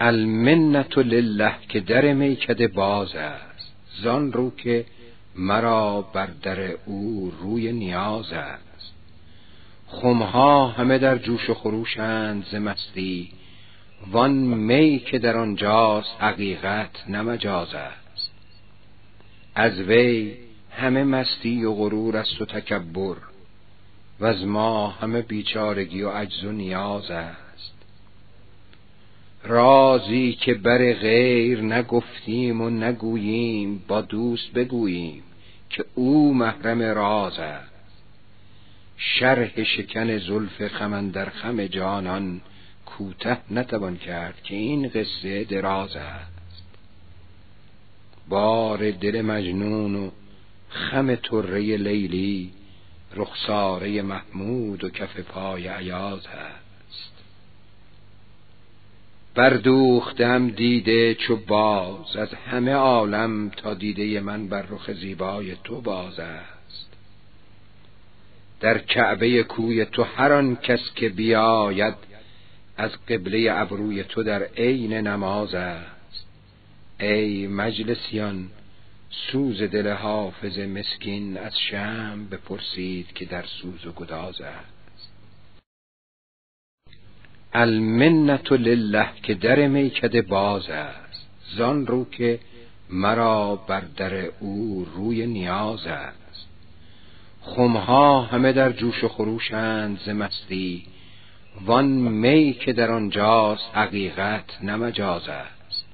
المنت لله که در میکده باز است، زان رو که مرا بر در او روی نیاز است. خمها همه در جوش و خروشند ز مستی، وان می که در آنجاست حقیقت نه مجاز است. از وی همه مستی و غرور است و تکبر، و از ما همه بیچارگی و عجز و نیاز است. رازی که بر غیر نگفتیم و نگوییم، با دوست بگوییم که او محرم راز است. شرح شکن زلف خم اندر خم جانان، کوته نتوان کرد که این قصه دراز است. بار دل مجنون و خم طره لیلی، رخساره محمود و کف پای ایاز است. بردوختم دیده چو باز از همه عالم، تا دیده من بر رخ زیبای تو باز است. در کعبه کوی تو هر آن کس که بیاید، از قبله ابروی تو در عین نماز است. ای مجلسیان سوز دل حافظ مسکین، از شمع بپرسید که در سوز و گداز است. المنت لله که در میکده باز است، زان رو که مرا بر در او روی نیاز است. خمها همه در جوش و خروشند ز مستی، وان می که در آنجاست حقیقت نه مجاز است.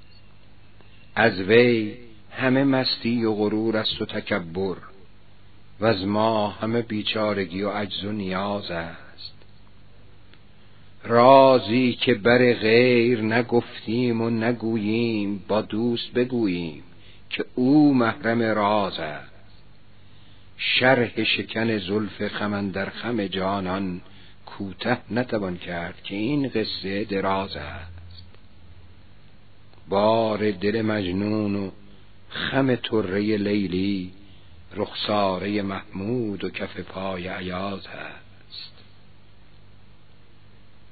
از وی همه مستی و غرور است و تکبر، و از ما همه بیچارگی و عجز و نیاز است. رازی که بر غیر نگفتیم و نگوییم، با دوست بگوییم که او محرم راز است. شرح شکن زلف خم اندر خم جانان، کوته نتوان کرد که این قصه دراز است. بار دل مجنون و خم طره لیلی، رخساره محمود و کف پای ایاز است.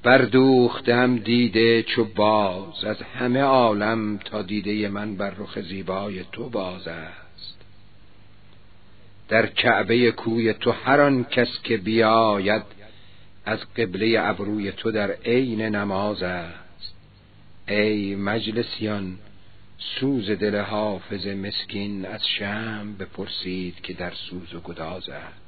بردوختم دیده چو باز از همه عالم، تا دیده من بر رخ زیبای تو باز است. در کعبه کوی تو هر آن کس که بیاید، از قبله ابروی تو در عین نماز است. ای مجلسیان سوز دل حافظ مسکین، از شمع بپرسید که در سوز و گداز است.